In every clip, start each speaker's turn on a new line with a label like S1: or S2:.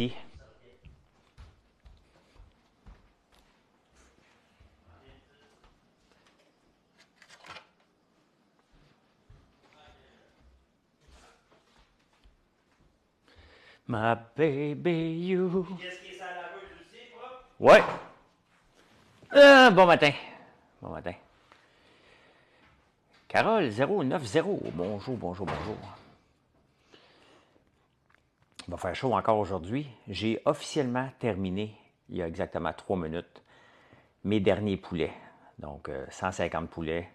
S1: My baby you.
S2: Qu'est-ce qui est ça la rue aussi, quoi?
S1: Ouais. Bon matin. Bon matin. Carole 090. Bonjour, bonjour, bonjour. Il va faire chaud encore aujourd'hui. J'ai officiellement terminé, il y a exactement 3 minutes, mes derniers poulets. Donc, 150 poulets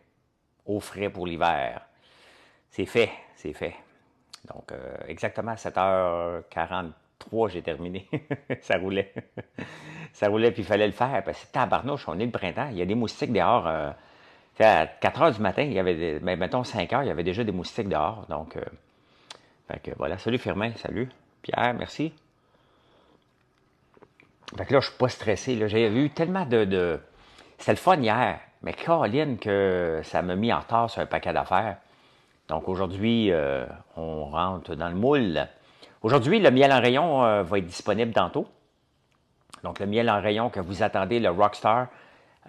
S1: au frais pour l'hiver. C'est fait, c'est fait. Donc, exactement à 7h43, j'ai terminé. Ça roulait. Ça roulait, puis il fallait le faire, parce que tabarnouche, on est le printemps. Il y a des moustiques dehors. À 4 heures du matin, il y avait, mettons 5 heures, il y avait déjà des moustiques dehors. Donc, fait que voilà. Salut Firmin, salut. Pierre, merci. Fait que là, je suis pas stressé. J'ai eu tellement de... C'était le fun hier, mais Caroline, que ça m'a mis en retard sur un paquet d'affaires. Donc aujourd'hui, on rentre dans le moule. Aujourd'hui, le miel en rayon va être disponible tantôt. Donc le miel en rayon que vous attendez, le Rockstar,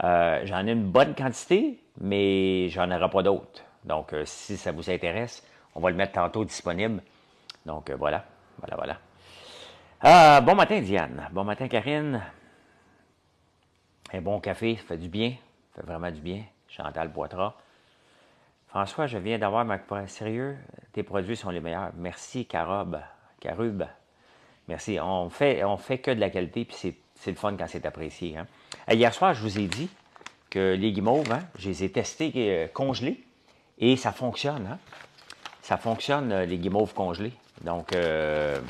S1: j'en ai une bonne quantité, mais j'en aurai pas d'autres. Donc si ça vous intéresse, on va le mettre tantôt disponible. Donc voilà, voilà. Bon matin Diane, bon matin Karine. Un bon café, ça fait du bien, ça fait vraiment du bien. Chantal Poitras. François, je viens d'avoir ma... Sérieux, tes produits sont les meilleurs. Merci, Carube. Merci. On fait que de la qualité, puis c'est le fun quand c'est apprécié. Hein. Hier soir, je vous ai dit que les guimauves, hein, je les ai testés congelés, et ça fonctionne. Hein. Ça fonctionne, les guimauves congelés. Donc, ils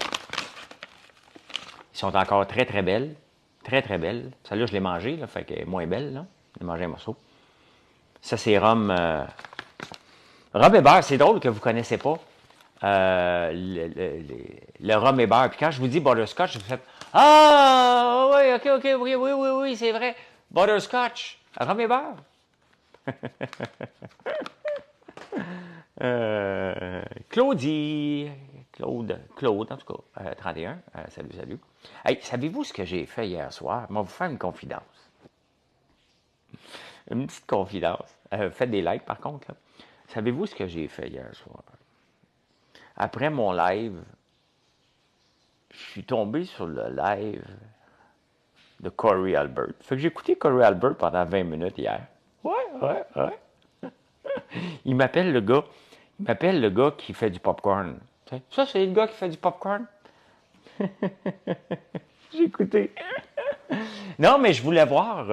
S1: sont encore très, très belles. Très, très belles. Celle-là, je l'ai mangée, là, fait qu'elle est moins belle. Là. J'ai mangé un morceau. Ça, c'est rhum... Rhum et beurre, c'est drôle que vous ne connaissez pas le rhum et beurre. Puis quand je vous dis butterscotch, vous faites ah, oui, ok, oui, c'est vrai. Butterscotch, rhum et beurre. Claudie, Claude, en tout cas, 31, salut. Hey, savez-vous ce que j'ai fait hier soir? Je vais vous faire une confidence. Une petite confidence. Faites des likes, par contre. Là. Savez-vous ce que j'ai fait hier soir? Après mon live, je suis tombé sur le live de Corey Albert. Fait que j'ai écouté Corey Albert pendant 20 minutes hier. Ouais. Il m'appelle le gars qui fait du popcorn. Ça, c'est le gars qui fait du popcorn? J'ai écouté. Non, mais je voulais voir...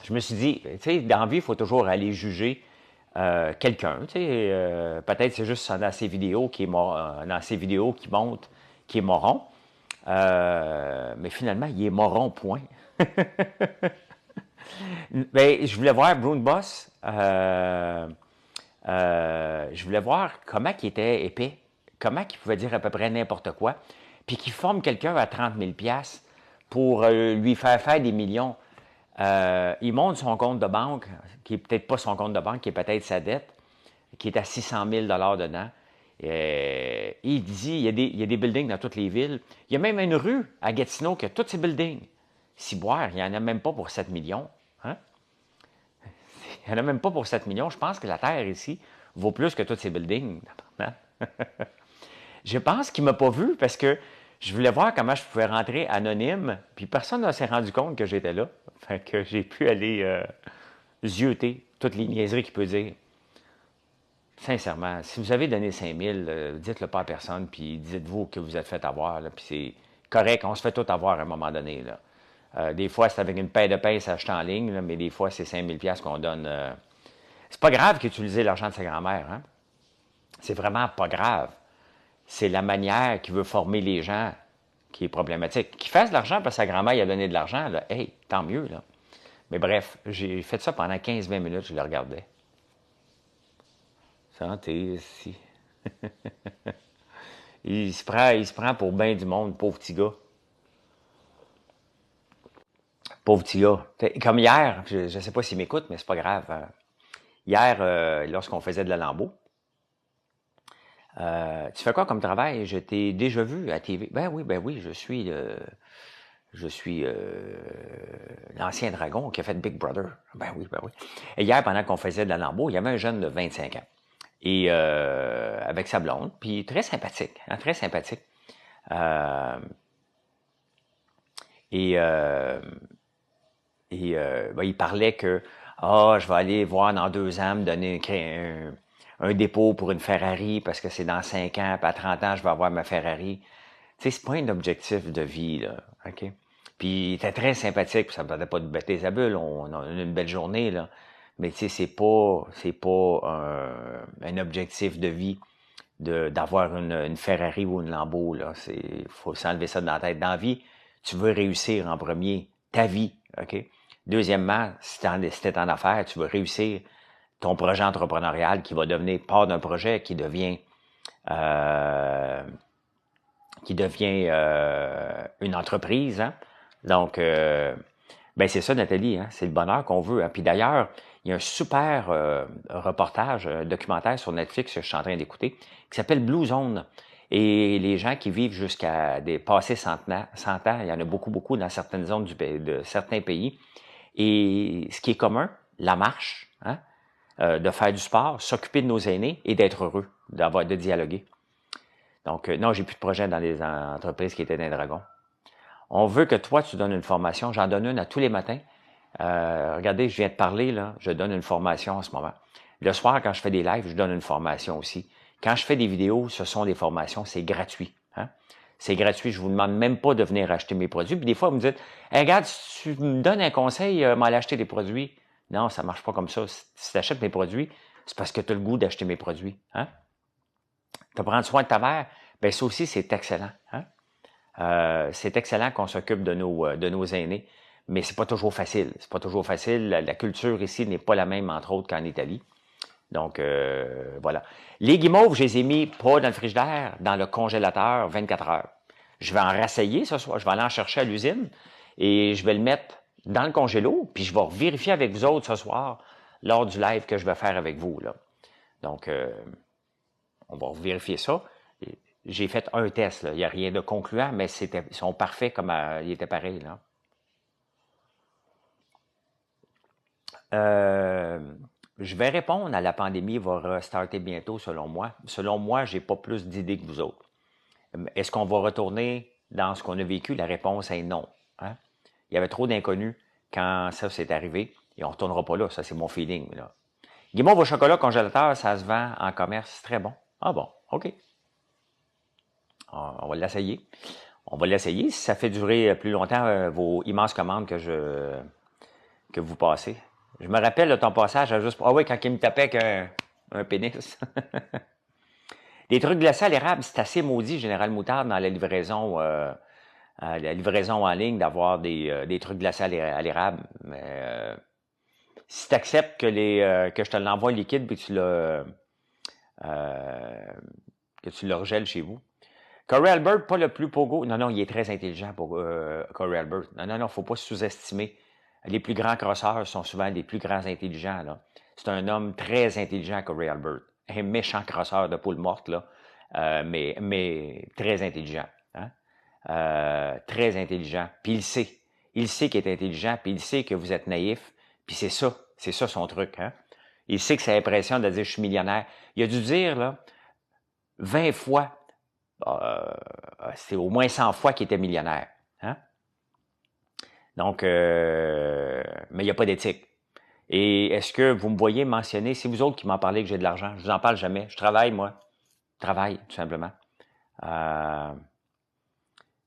S1: je me suis dit, tu sais, dans la vie, il faut toujours aller juger quelqu'un. Peut-être c'est juste dans ses vidéos qui montre qu'il est moron. Mais finalement, il est moron, point. Ben, je voulais voir Brune Boss. Je voulais voir comment il était épais, comment il pouvait dire à peu près n'importe quoi, puis qu'il forme quelqu'un à 30 000 $ pour lui faire des millions. Il montre son compte de banque, qui n'est peut-être pas son compte de banque, qui est peut-être sa dette, qui est à 600 000 $ dedans. Il dit, il y a des buildings dans toutes les villes. Il y a même une rue à Gatineau qui a tous ces buildings. Ciboire, il n'y en a même pas pour 7 millions. Hein? Il n'y en a même pas pour 7 millions. Je pense que la terre ici vaut plus que tous ces buildings. Je pense qu'il ne m'a pas vu parce que je voulais voir comment je pouvais rentrer anonyme, puis personne ne s'est rendu compte que j'étais là. Fait que j'ai pu aller zioter toutes les niaiseries qu'il peut dire. Sincèrement, si vous avez donné 5 000, dites-le pas à personne, puis dites-vous que vous êtes fait avoir, là, puis c'est correct, on se fait tout avoir à un moment donné. Là. Des fois, c'est avec une paire de pinces achetée en ligne, là, mais des fois, c'est 5 000 $ qu'on donne. C'est pas grave qu'utiliser l'argent de sa grand-mère. Hein? C'est vraiment pas grave. C'est la manière qu'il veut former les gens qui est problématique. Qu'il fasse de l'argent parce que sa grand-mère lui a donné de l'argent, là, hey, tant mieux. Là. Mais bref, j'ai fait ça pendant 15-20 minutes, je le regardais. Santé, si. il se prend pour bien du monde, pauvre petit gars. Pauvre petit gars. Comme hier, je ne sais pas s'il m'écoute, mais c'est pas grave. Hier, lorsqu'on faisait de la lambeau, Tu fais quoi comme travail? Je t'ai déjà vu à TV. Ben oui, je suis l'ancien dragon qui a fait Big Brother. Ben oui. Et hier, pendant qu'on faisait de la lambeau, il y avait un jeune de 25 ans. Et avec sa blonde, puis très sympathique, hein, très sympathique. Euh, et ben, il parlait que je vais aller voir dans 2 ans, me donner un dépôt pour une Ferrari parce que c'est dans 5 ans, puis à 30 ans, je vais avoir ma Ferrari. Tu sais, c'est pas un objectif de vie, là, OK? Puis il était très sympathique, puis ça me faisait pas de bêter sa bulle, on a eu une belle journée, là. Mais tu sais, c'est pas un objectif de vie d'avoir une Ferrari ou une Lambo, là. Faut s'enlever ça de la tête. Dans la vie, tu veux réussir en premier ta vie, OK? Deuxièmement, si t'es en affaires, tu veux réussir ton projet entrepreneurial qui va devenir part d'un projet euh, qui devient une entreprise, hein? Donc, ben c'est ça, Nathalie, hein? C'est le bonheur qu'on veut, hein? Puis d'ailleurs, il y a un super reportage, un documentaire sur Netflix que je suis en train d'écouter, qui s'appelle Blue Zone. Et les gens qui vivent jusqu'à des passés 100 ans, il y en a beaucoup, beaucoup dans certaines zones de certains pays. Et ce qui est commun, la marche, hein? De faire du sport, s'occuper de nos aînés et d'être heureux, de dialoguer. Donc, non, j'ai plus de projet dans les entreprises qui étaient des dragons. On veut que toi, tu donnes une formation. J'en donne une à tous les matins. Regardez, je viens de parler, là. Je donne une formation en ce moment. Le soir, quand je fais des lives, je donne une formation aussi. Quand je fais des vidéos, ce sont des formations. C'est gratuit. Hein? C'est gratuit. Je vous demande même pas de venir acheter mes produits. Puis des fois, vous me dites, hey, regarde, si tu me donnes un conseil, m'aller acheter des produits. Non, ça marche pas comme ça. Si tu achètes mes produits, c'est parce que tu as le goût d'acheter mes produits. Hein? Tu prendre soin de ta mère, bien ça aussi, c'est excellent. Hein? C'est excellent qu'on s'occupe de nos aînés, mais c'est pas toujours facile. C'est pas toujours facile. La culture ici n'est pas la même, entre autres, qu'en Italie. Donc, voilà. Les guimauves, je les ai mis pas dans le frigidaire, dans le congélateur 24 heures. Je vais en rassayer ce soir. Je vais aller en chercher à l'usine et je vais le mettre dans le congélo, puis je vais vérifier avec vous autres ce soir lors du live que je vais faire avec vous, là. Donc, on va vérifier ça. J'ai fait un test, là. Il n'y a rien de concluant, mais ils sont parfaits comme ils étaient pareils, là. Je vais répondre à la pandémie va restarter bientôt, selon moi. Selon moi, j'ai pas plus d'idées que vous autres. Est-ce qu'on va retourner dans ce qu'on a vécu? La réponse est non. Hein? Il y avait trop d'inconnus quand ça s'est arrivé et on ne retournera pas là. Ça, c'est mon feeling, là. Guimauve au chocolat congélateur, ça se vend en commerce. C'est très bon. Ah bon, OK. On va l'essayer. On va l'essayer. Si ça fait durer plus longtemps vos immenses commandes que vous passez. Je me rappelle de ton passage à juste... Ah oui, quand il me tapait avec un pénis. Des trucs glacés à l'érable, c'est assez maudit, Général Moutarde, dans la livraison en ligne, d'avoir des trucs glacés à l'érable. Mais si tu acceptes que je te l'envoie liquide puis que tu le regèles chez vous. Corey Albert, pas le plus pogo. Non, non, il est très intelligent pour Corey Albert. Non, faut pas sous-estimer. Les plus grands crosseurs sont souvent les plus grands intelligents, là. C'est un homme très intelligent, Corey Albert. Un méchant crosseur de poule morte, là. Mais très intelligent. Hein? Très intelligent. Puis il sait. Il sait qu'il est intelligent, puis il sait que vous êtes naïf. Puis c'est ça son truc. Hein? Il sait que ça impressionne de dire je suis millionnaire. Il a dû dire là 20 fois, c'est au moins 100 fois qu'il était millionnaire. Hein? Donc, mais il n'y a pas d'éthique. Et est-ce que vous me voyez mentionner, c'est vous autres qui m'en parlez que j'ai de l'argent, je vous en parle jamais. Je travaille, moi. Je travaille, tout simplement.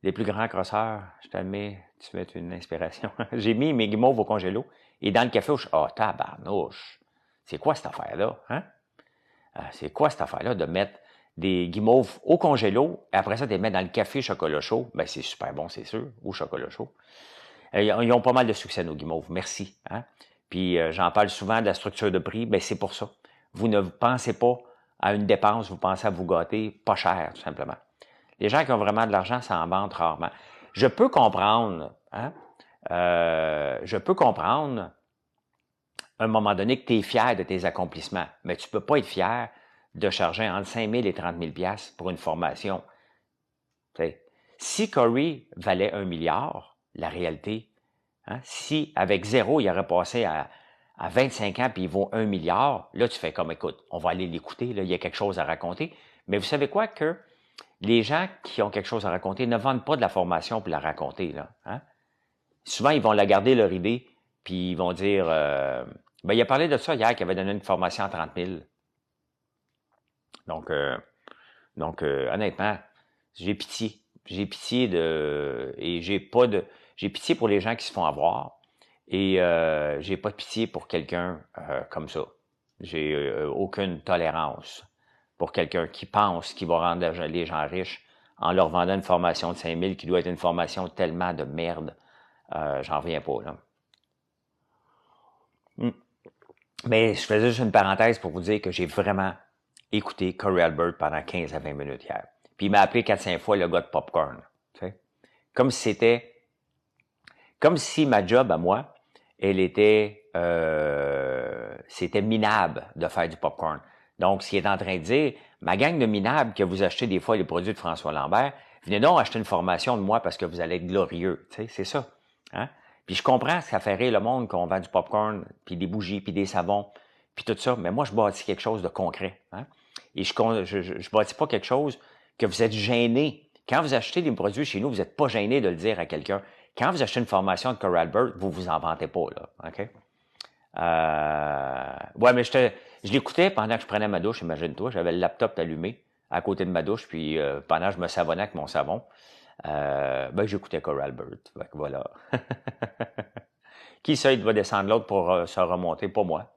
S1: Les plus grands crosseurs, je t'admets, tu es une inspiration. J'ai mis mes guimauves au congélo et dans le café, tabarnouche. C'est quoi cette affaire-là? Hein? C'est quoi cette affaire-là de mettre des guimauves au congélo et après ça, de les mettre dans le café chocolat chaud? Ben, c'est super bon, c'est sûr, ou chocolat chaud. Ils ont pas mal de succès, nos guimauves. Merci. Hein? Puis, j'en parle souvent de la structure de prix. Ben, c'est pour ça. Vous ne pensez pas à une dépense, vous pensez à vous gâter pas cher, tout simplement. Les gens qui ont vraiment de l'argent s'en vantent rarement. Je peux comprendre, hein? Je peux comprendre à un moment donné que tu es fier de tes accomplissements, mais tu peux pas être fier de charger entre 5 000 et 30 000 pour une formation. T'sais, si Corey valait 1 milliard, la réalité, hein, si avec zéro, il aurait passé à 25 ans puis il vaut 1 milliard, là, tu fais comme, écoute, on va aller l'écouter, là, il y a quelque chose à raconter. Mais vous savez quoi? Que les gens qui ont quelque chose à raconter ne vendent pas de la formation pour la raconter, là. Hein? Souvent, ils vont la garder leur idée, puis ils vont dire, ben, il a parlé de ça hier, qu'il avait donné une formation à 30 000. Donc, honnêtement, j'ai pitié. J'ai pitié j'ai pitié pour les gens qui se font avoir et j'ai pas de pitié pour quelqu'un comme ça. J'ai aucune tolérance pour quelqu'un qui pense qu'il va rendre les gens riches en leur vendant une formation de 5 000 qui doit être une formation tellement de merde. J'en reviens pas, là. Mais je faisais juste une parenthèse pour vous dire que j'ai vraiment écouté Corey Albert pendant 15 à 20 minutes hier. Puis il m'a appelé 4-5 fois le gars de popcorn. Tu sais? Comme si ma job à moi, c'était minable de faire du popcorn. Donc, ce qu'il est en train de dire, ma gang de minables que vous achetez des fois les produits de François Lambert, venez donc acheter une formation de moi parce que vous allez être glorieux. Tu sais, c'est ça. Hein? Puis je comprends que ça fait rire le monde qu'on vend du popcorn, puis des bougies, puis des savons, puis tout ça. Mais moi, je bâtis quelque chose de concret. Hein? Et je bâtis pas quelque chose que vous êtes gêné. Quand vous achetez des produits chez nous, vous n'êtes pas gêné de le dire à quelqu'un. Quand vous achetez une formation de Corey Albert, vous vous en vantez pas, là. OK? Ouais, mais je l'écoutais pendant que je prenais ma douche, imagine-toi. J'avais le laptop allumé à côté de ma douche, puis pendant que je me savonnais avec mon savon, ben, j'écoutais Corey Albert. Fait que voilà. Qui ça, il va descendre l'autre pour se remonter? Pas moi.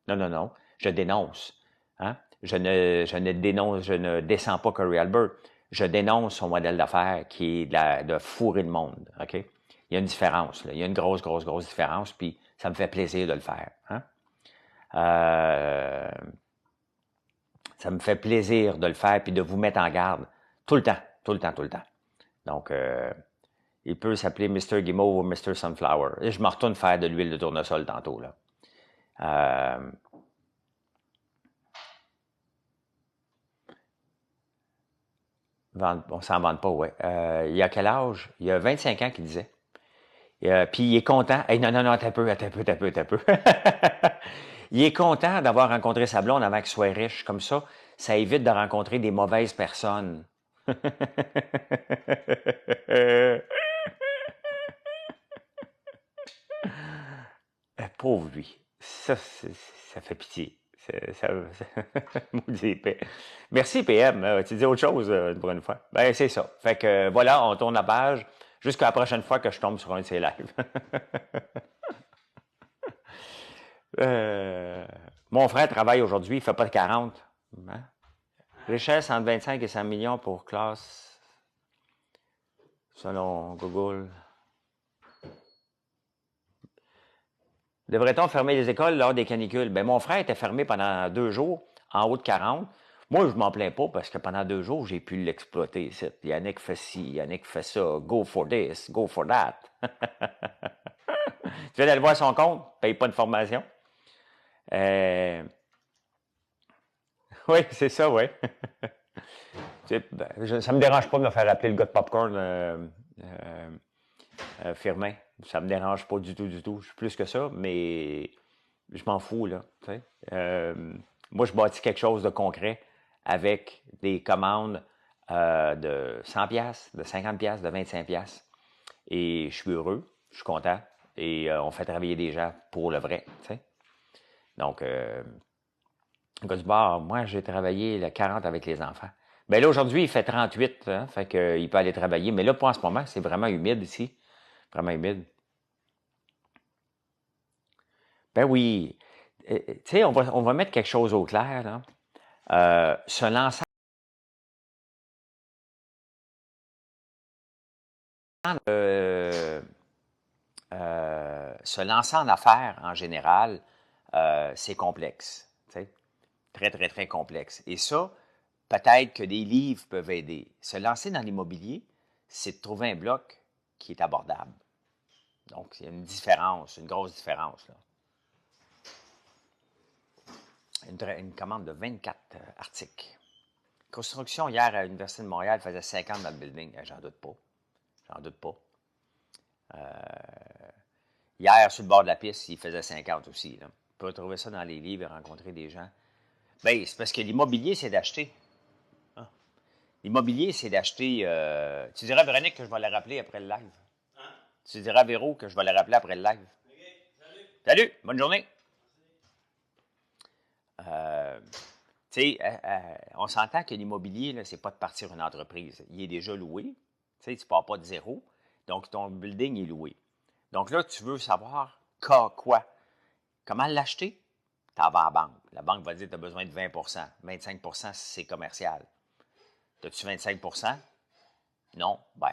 S1: Non, non, non. Je dénonce. Hein? Je ne descends pas Corey Albert. Je dénonce son modèle d'affaires qui est de fourrer le monde. OK? Il y a une différence. Là. Il y a une grosse, grosse, grosse différence, puis ça me fait plaisir de le faire. Hein? Ça me fait plaisir de le faire puis de vous mettre en garde tout le temps, tout le temps, tout le temps. Donc, il peut s'appeler Mr. Guimauve ou Mr. Sunflower. Et je me retourne faire de l'huile de tournesol tantôt. Là. On s'en vante pas, ouais. Il y a quel âge? Il y a 25 ans qu'il disait. Puis il est content. Hey, non, non, non, attends un peu. Il est content d'avoir rencontré sa blonde avant qu'il soit riche. Comme ça évite de rencontrer des mauvaises personnes. Pauvre lui. Ça fait pitié. Maudit épais. Merci, PM. Tu dis autre chose pour une fois. Ben, c'est ça. Fait que voilà, on tourne la page jusqu'à la prochaine fois que je tombe sur un de ces lives. Mon frère travaille aujourd'hui, il fait pas de 40. Hein? Richesse entre 25 et 100 millions pour classe, selon Google. Devrait-on fermer les écoles lors des canicules? Ben, mon frère était fermé pendant 2 jours, en haut de 40. Moi, je m'en plains pas parce que pendant 2 jours, j'ai pu l'exploiter. Yannick fait ci, Yannick fait ça. Go for this, go for that. Tu viens d'aller voir son compte, paye pas de formation. Oui, c'est ça, oui. Ça me dérange pas de me faire appeler le gars de popcorn Firmin. Ça me dérange pas du tout, du tout. Je suis plus que ça, mais je m'en fous, là. Moi, je bâtis quelque chose de concret avec des commandes de 100 de 50 de 25 et je suis heureux, je suis content et on fait travailler des gens pour le vrai, t'sais. Donc, le gars du bar, moi, j'ai travaillé le 40 avec les enfants. Ben là, aujourd'hui, il fait 38, hein, fait qu'il peut aller travailler. Mais là, pas en ce moment, c'est vraiment humide ici. Vraiment humide. Ben oui. Tu sais, on va mettre quelque chose au clair, là. Se lancer se lancer en affaires en général, c'est complexe. T'sais. Très, très, très complexe. Et ça, peut-être que des livres peuvent aider. Se lancer dans l'immobilier, c'est de trouver un bloc qui est abordable. Donc, il y a une différence, une grosse différence. Là. une commande de 24 articles. Construction hier à l'Université de Montréal faisait 50 dans le building. J'en doute pas. J'en doute pas. Hier, sur le bord de la piste, il faisait 50 aussi. Là. On peut retrouver ça dans les livres et rencontrer des gens. Bien, c'est parce que l'immobilier, c'est d'acheter. Hein? L'immobilier, c'est d'acheter. Tu dirais à Véronique que je vais la rappeler après le live.
S2: Hein?
S1: Tu dirais à Véro que je vais la rappeler après le live.
S2: OK, salut.
S1: Salut, bonne journée. Tu sais, on s'entend que l'immobilier, c'est pas de partir une entreprise. Il est déjà loué. Tu sais, tu pars pas de zéro. Donc, ton building est loué. Donc là, tu veux savoir quoi? Comment l'acheter? Tu en vas à la banque. La banque va dire que tu as besoin de 20 25 si c'est commercial. As-tu 25 Non. Ben,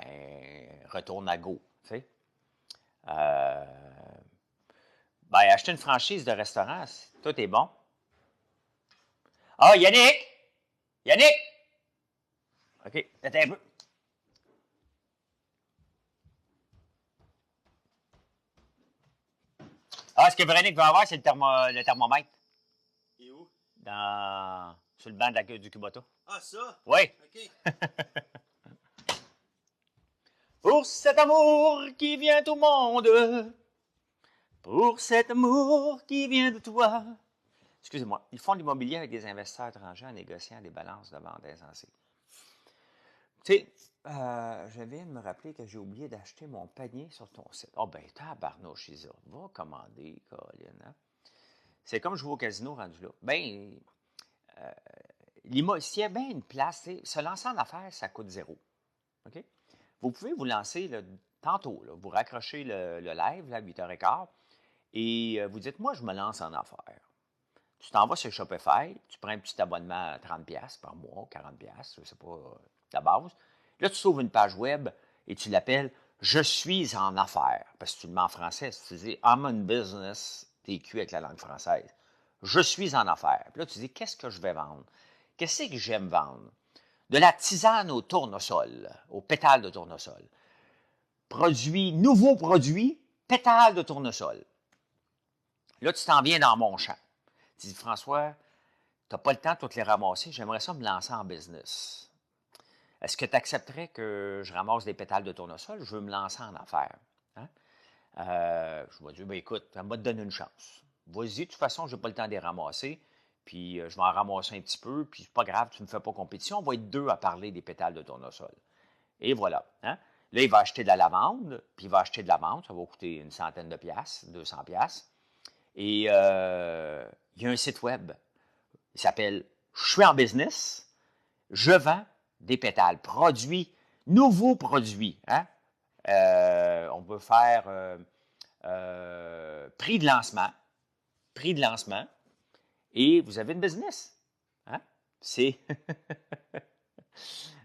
S1: retourne à Go. Tu sais. Ben, acheter une franchise de restaurant, tout est bon. Ah, Yannick! Yannick! OK, attends un peu. Ah, ce que Véronique veut avoir, c'est le thermomètre.
S2: Et où?
S1: Sur le banc du Kubota.
S2: Ah, ça?
S1: Oui.
S2: OK.
S1: Pour cet amour qui vient au monde, pour cet amour qui vient de toi. Excusez-moi, ils font l'immobilier avec des investisseurs étrangers en négociant des balances de vente insensées. Tu sais, je viens de me rappeler que j'ai oublié d'acheter mon panier sur ton site. Ah, ben, tabarnouche, Isa, va commander, Colin. Hein? C'est comme jouer au casino rendu là. Ben, s'il y a bien une place, se lancer en affaires, ça coûte zéro. OK? Vous pouvez vous lancer là, tantôt, là, vous raccrochez le live là, à 8h15 et vous dites, moi, je me lance en affaires. Tu t'en vas sur Shopify, tu prends un petit abonnement à 30$ par mois, 40$, je ne sais pas, la base. Là, tu sauves une page web et tu l'appelles « Je suis en affaires ». Parce que tu le mets en français, si tu dis « I'm in business », t'es cuit avec la langue française. « Je suis en affaires ». Puis là, tu dis « Qu'est-ce que je vais vendre? Qu'est-ce que j'aime vendre? » De la tisane au tournesol, au pétale de tournesol. Nouveau produit, pétale de tournesol. Là, tu t'en viens dans mon champ. Tu dis, François, tu n'as pas le temps de toutes les ramasser, j'aimerais ça me lancer en business. Est-ce que tu accepterais que je ramasse des pétales de tournesol? Je veux me lancer en affaires. Hein? Je vais dire, ben, écoute, ça va te donner une chance. Vas-y, de toute façon, je n'ai pas le temps de les ramasser, puis je vais en ramasser un petit peu, puis c'est pas grave, tu ne me fais pas compétition, on va être deux à parler des pétales de tournesol. Et voilà. Hein? Là, il va acheter de la lavande, puis il va acheter de la menthe, ça va coûter une centaine de piastres, 200$. Et il y a un site web, il s'appelle « Je suis en business, je vends des pétales, nouveaux produits. Hein? On peut faire prix de lancement, et vous avez une business. Hein? C'est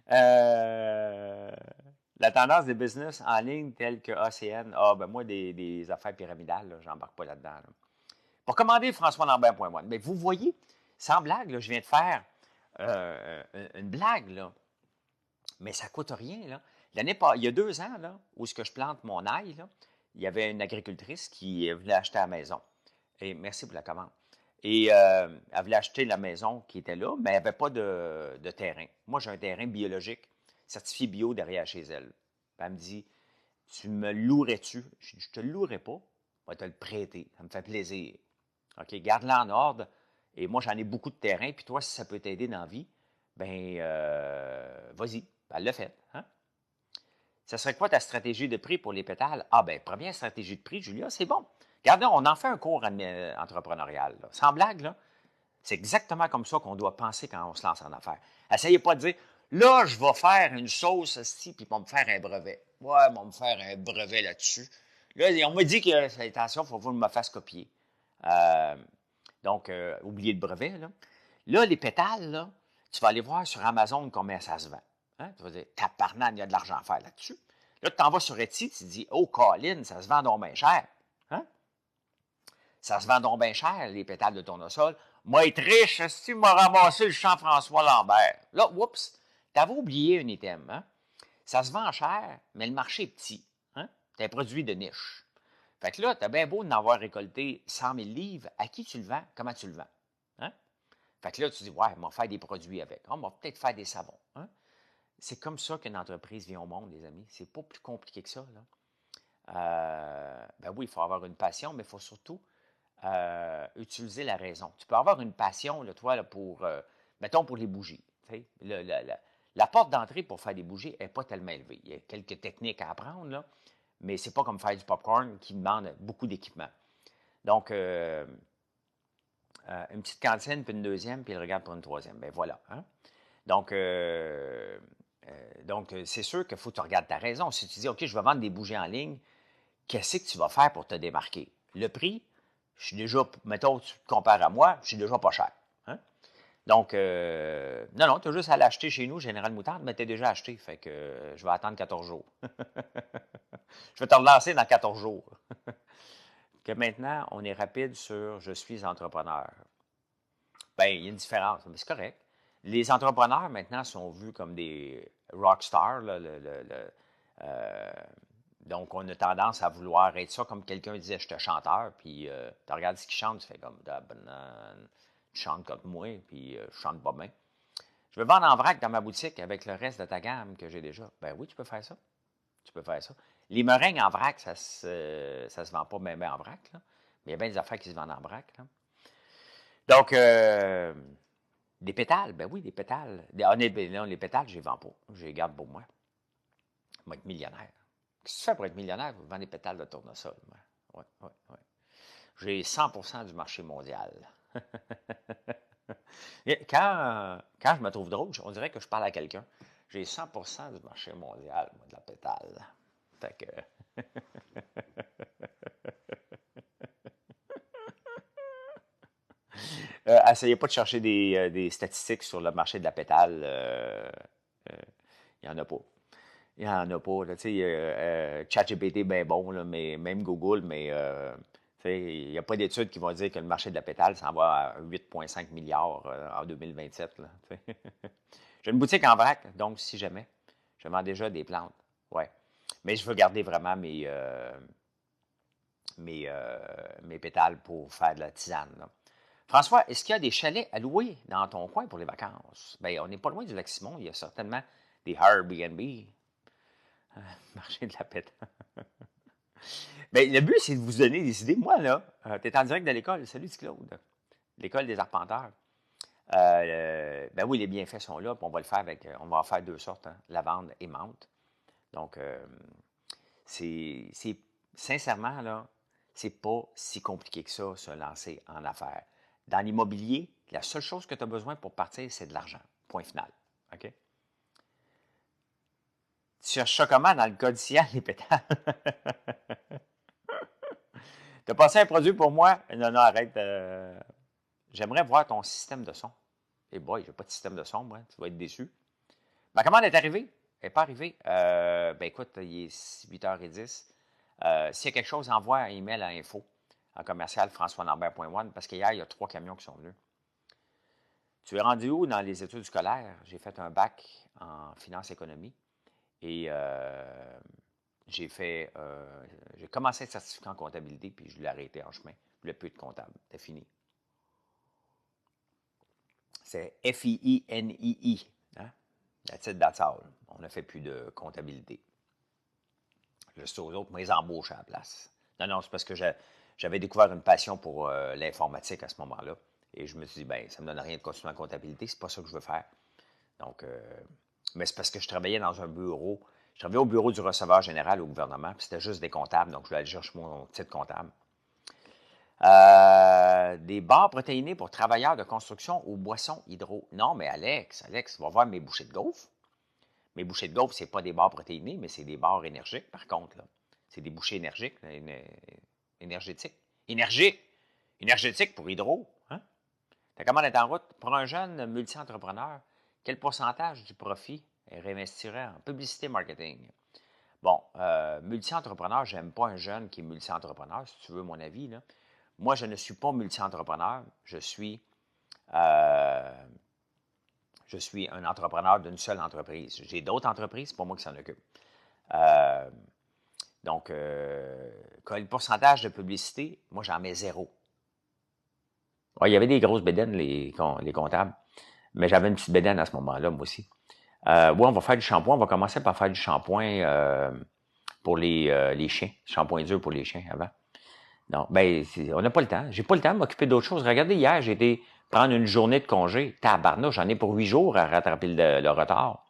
S1: la tendance des business en ligne telles que ACN. Ah, ben moi, des affaires pyramidales, j'embarque pas là-dedans. Là. Pour commander françoislambert.one, mais vous voyez, sans blague, là, je viens de faire une blague, là, mais ça ne coûte rien. Là. Il y a 2 ans, là, où ce que je plante mon ail, là, il y avait une agricultrice qui voulait acheter la maison. Et merci pour la commande. Et elle voulait acheter la maison qui était là, mais elle n'avait pas de terrain. Moi, j'ai un terrain biologique, certifié bio derrière chez elle. Puis elle me dit, tu me louerais-tu? Je dis, je te le louerai pas, je vais te le prêter. Ça me fait plaisir. OK, garde-le en ordre. Et moi, j'en ai beaucoup de terrain. Puis toi, si ça peut t'aider dans la vie, ben vas-y. Ben, elle l'a fait. Hein? Ça serait quoi ta stratégie de prix pour les pétales? Ah, ben, première stratégie de prix, Julia, c'est bon. Regardez, on en fait un cours entrepreneurial. Là. Sans blague, là. C'est exactement comme ça qu'on doit penser quand on se lance en affaires. Essayez pas de dire, là, je vais faire une sauce, puis ils vont me faire un brevet. Ouais, ils vont me faire un brevet là-dessus. Là, on m'a dit que, attention, il faut que je me fasse copier. Donc, oubliez le brevet. Là, les pétales, là, tu vas aller voir sur Amazon combien ça se vend. Hein? Tu vas dire, tabarnak, il y a de l'argent à faire là-dessus. Là, tu t'en vas sur Etsy, tu te dis, oh, Colin, ça se vend donc bien cher. Hein? Ça se vend donc bien cher, les pétales de tournesol. Moi, être riche, si tu m'as ramassé le champ François Lambert. Là, oups, t'avais oublié un item. Hein? Ça se vend cher, mais le marché est petit. Hein? C'est un produit de niche. Fait que là, t'as bien beau d'en avoir récolté 100 000 livres. À qui tu le vends? Comment tu le vends? Hein? Fait que là, tu dis, ouais, on va faire des produits avec. On va peut-être faire des savons. Hein? C'est comme ça qu'une entreprise vient au monde, les amis. C'est pas plus compliqué que ça, là. Ben oui, il faut avoir une passion, mais il faut surtout utiliser la raison. Tu peux avoir une passion, là, toi, là, pour, mettons, pour les bougies. Tu sais. La porte d'entrée pour faire des bougies n'est pas tellement élevée. Il y a quelques techniques à apprendre, là, mais c'est pas comme faire du popcorn qui demande beaucoup d'équipement. Donc, une petite cantine, puis une deuxième, puis il regarde pour une troisième. Ben voilà. Hein? Donc, c'est sûr qu'il faut que tu regardes ta raison. Si tu dis, OK, je vais vendre des bougies en ligne, qu'est-ce que tu vas faire pour te démarquer? Le prix, je suis déjà, mettons, tu te compares à moi, je suis déjà pas cher. Hein? Donc, non, tu as juste à l'acheter chez nous, Général Moutarde, mais tu es déjà acheté, fait que je vais attendre 14 jours. Je vais te relancer dans 14 jours. Que maintenant, on est rapide sur « je suis entrepreneur ». Bien, il y a une différence, mais c'est correct. Les entrepreneurs, maintenant, sont vus comme des rock stars. Là, euh, donc, on a tendance à vouloir être ça, comme quelqu'un disait, je suis chanteur, puis tu regardes ce qu'il chante, tu fais comme, da banane, tu chantes comme moi, puis je chante pas bien. Je veux vendre en vrac dans ma boutique avec le reste de ta gamme que j'ai déjà. Ben oui, tu peux faire ça. Tu peux faire ça. Les meringues en vrac, ça se vend pas même en vrac, là. Mais il y a bien des affaires qui se vendent en vrac, là. Donc, des pétales, ben oui, des pétales. Non, les pétales, je les vends pas. Je les garde pour moi. Je vais être millionnaire. Qu'est-ce que tu fais pour être millionnaire? Vous vendez des pétales de tournesol. Ouais, ouais, ouais. J'ai 100% du marché mondial. Quand je me trouve drôle, on dirait que je parle à quelqu'un. J'ai 100% du marché mondial, moi, de la pétale. Fait que... essayez pas de chercher des statistiques sur le marché de la pétale. Il n'y en a pas. Il n'y en a pas. Là, ChatGPT est bien bon, là, mais même Google, mais il n'y a pas d'études qui vont dire que le marché de la pétale s'en va à 8,5 milliards en 2027. Là, j'ai une boutique en vrac, donc si jamais, je vends déjà des plantes. Ouais. Mais je veux garder vraiment mes pétales pour faire de la tisane. Là. François, est-ce qu'il y a des chalets à louer dans ton coin pour les vacances? Bien, on n'est pas loin du Lac-Simon. Il y a certainement des Airbnb. Marché de la pétale. Bien, le but, c'est de vous donner des idées. Moi, là, tu es en direct de l'école. Salut, Claude. L'école des arpenteurs. Ben oui, les bienfaits sont là, puis on va le faire avec, on va en faire deux sortes, hein, lavande et menthe. Donc, c'est sincèrement, là, c'est pas si compliqué que ça, se lancer en affaires. Dans l'immobilier, la seule chose que tu as besoin pour partir, c'est de l'argent. Point final. OK? Tu cherches ça comment dans le code ciel, les pétales? Tu as passé un produit pour moi? Non, non, arrête. J'aimerais voir ton système de son. Et boy, j'ai pas de système de son, moi. Tu vas être déçu. Ma commande est arrivée. Elle n'est pas arrivée. Ben écoute, il est 8h10. S'il y a quelque chose, envoie un email à info en commercial françoislambert.one parce qu'hier, il y a 3 camions qui sont venus. Tu es rendu où dans les études scolaires? J'ai fait un bac en finance économie et j'ai commencé à être certificat en comptabilité puis je l'ai arrêté en chemin. Je voulais plus de comptable. C'était fini. C'est FIINII. Hein? That's it, that's all. On n'a fait plus de comptabilité. Juste aux autres, moi, ils embauchent à la place. Non, non, c'est parce que j'avais découvert une passion pour l'informatique à ce moment-là. Et je me suis dit, ben, ça ne me donne rien de continuer en comptabilité, c'est pas ça que je veux faire. Donc, mais c'est parce que je travaillais dans un bureau. Je travaillais au bureau du receveur général au gouvernement, puis c'était juste des comptables, donc je voulais aller chercher mon titre comptable. Des barres protéinées pour travailleurs de construction ou boissons hydro. Non, mais Alex, va voir mes bouchées de gaufres. Mes bouchées de gaufres, c'est pas des barres protéinées, mais c'est des barres énergiques, par contre. C'est des bouchées énergiques, énergétiques. Énergétique pour hydro. Hein? Ta commande est en route. Pour un jeune multi-entrepreneur, quel pourcentage du profit réinvestirait en publicité marketing? Bon, multi-entrepreneur, j'aime pas un jeune qui est multi-entrepreneur, si tu veux mon avis. Là. Moi, je ne suis pas multi-entrepreneur. Je suis un entrepreneur d'une seule entreprise. J'ai d'autres entreprises, c'est pas moi qui s'en occupe. Donc, le pourcentage de publicité, moi, j'en mets 0. Ouais, il y avait des grosses bédaines, les comptables. Mais j'avais une petite bédaine à ce moment-là, moi aussi. Oui, on va faire du shampoing. On va commencer par faire du shampoing pour les chiens. Shampoing dur pour les chiens avant. Non, ben, on n'a pas le temps. J'ai pas le temps de m'occuper d'autres choses. Regardez, hier, j'ai été prendre une journée de congé. Tabarnouche, j'en ai pour 8 jours à rattraper le retard.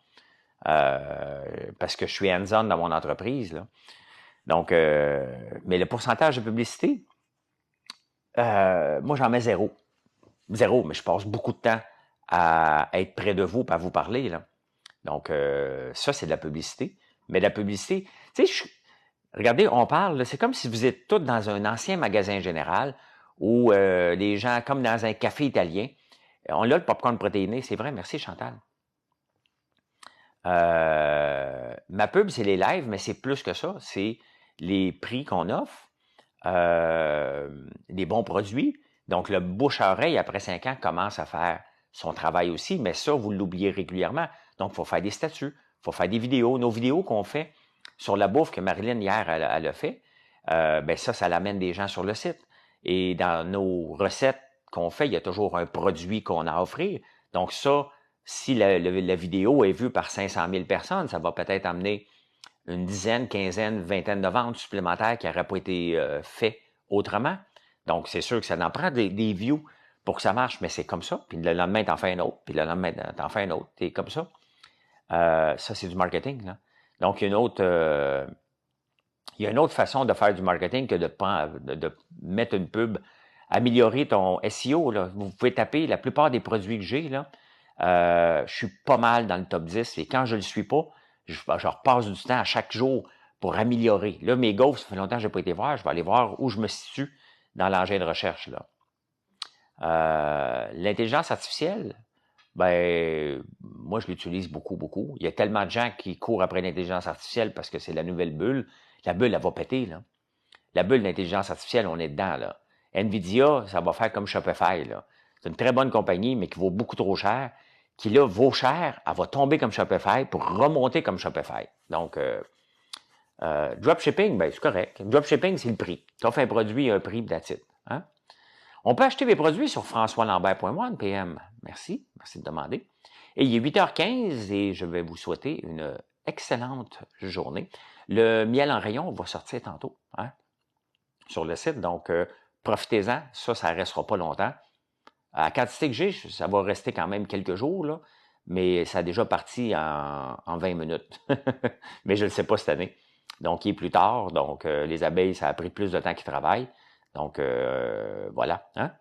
S1: Parce que je suis hands-on dans mon entreprise. Là. Donc, mais le pourcentage de publicité, moi, j'en mets zéro. Zéro, mais je passe beaucoup de temps à être près de vous et à vous parler. Là. Donc, ça, c'est de la publicité. Mais de la publicité, tu sais, regardez, on parle, c'est comme si vous êtes tous dans un ancien magasin général où les gens, comme dans un café italien, on a le popcorn protéiné, c'est vrai, merci Chantal. Ma pub, c'est les lives, mais c'est plus que ça. C'est les prix qu'on offre, des bons produits. Donc, le bouche à oreille, après 5 ans, commence à faire son travail aussi, mais ça, vous l'oubliez régulièrement. Donc, il faut faire des statuts, il faut faire des vidéos. Nos vidéos qu'on fait sur la bouffe que Marilyn, hier, elle a fait, ben ça l'amène des gens sur le site. Et dans nos recettes qu'on fait, il y a toujours un produit qu'on a à offrir. Donc, ça, si la vidéo est vue par 500 000 personnes, ça va peut-être amener une dizaine, quinzaine, vingtaine de ventes supplémentaires qui n'auraient pas été fait autrement. Donc, c'est sûr que ça en prend des views pour que ça marche, mais c'est comme ça. Puis le lendemain, t'en fais un autre, puis le lendemain, t'en fais un autre. C'est comme ça. Ça, c'est du marketing. Là. Donc, il y a une autre façon de faire du marketing que de mettre une pub, améliorer ton SEO. Là. Vous pouvez taper la plupart des produits que j'ai. Là, je suis pas mal dans le top 10 et quand je le suis pas, je repasse du temps à chaque jour pour améliorer. Là, mes gaufres, ça fait longtemps que je n'ai pas été voir. Je vais aller voir où je me situe dans l'engin de recherche. Là. L'intelligence artificielle, ben, moi, je l'utilise beaucoup, beaucoup. Il y a tellement de gens qui courent après l'intelligence artificielle parce que c'est la nouvelle bulle. La bulle, elle va péter, là. La bulle d'intelligence artificielle, on est dedans, là. Nvidia, ça va faire comme Shopify, là. C'est une très bonne compagnie, mais qui vaut beaucoup trop cher. Qui, là, vaut cher, elle va tomber comme Shopify pour remonter comme Shopify. Donc, dropshipping, ben, c'est correct. Dropshipping, c'est le prix. Tu offres un produit, un prix, that's it. Hein? On peut acheter des produits sur françoislambert.one, PM. Merci de demander. Et il est 8h15 et je vais vous souhaiter une excellente journée. Le miel en rayon va sortir tantôt hein, sur le site, donc profitez-en. Ça ne restera pas longtemps. À la quantité que j'ai, ça va rester quand même quelques jours, là, mais ça a déjà parti en 20 minutes. Mais je ne le sais pas cette année. Donc, il est plus tard. Donc, les abeilles, ça a pris plus de temps qu'ils travaillent. Donc, voilà. Hein?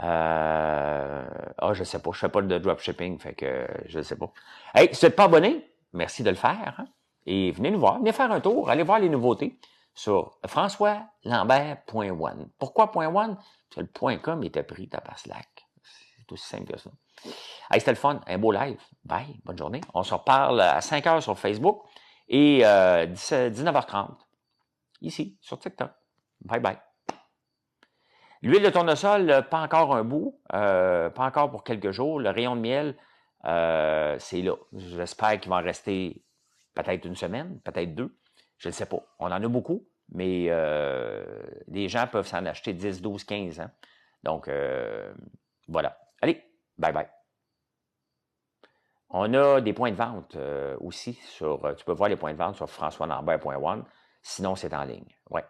S1: Je sais pas. Je fais pas de dropshipping, fait que je ne sais pas. Hey, si vous n'êtes pas abonné, merci de le faire. Hein? Et venez nous voir. Venez faire un tour. Allez voir les nouveautés sur françoislambert.one. Pourquoi .one? Parce que le .com était pris par Slack. C'est aussi simple que ça. Hey, c'était le fun. Un beau live. Bye. Bonne journée. On se reparle à 5h sur Facebook et 19h30 ici, sur TikTok. Bye bye. L'huile de tournesol, pas encore un bout, pas encore pour quelques jours. Le rayon de miel, c'est là. J'espère qu'il va en rester peut-être une semaine, peut-être 2. Je ne sais pas. On en a beaucoup, mais les gens peuvent s'en acheter 10, 12, 15. Hein? Donc, voilà. Allez, bye bye. On a des points de vente aussi. Tu peux voir les points de vente sur françoislambert.one. Sinon, c'est en ligne. Ouais.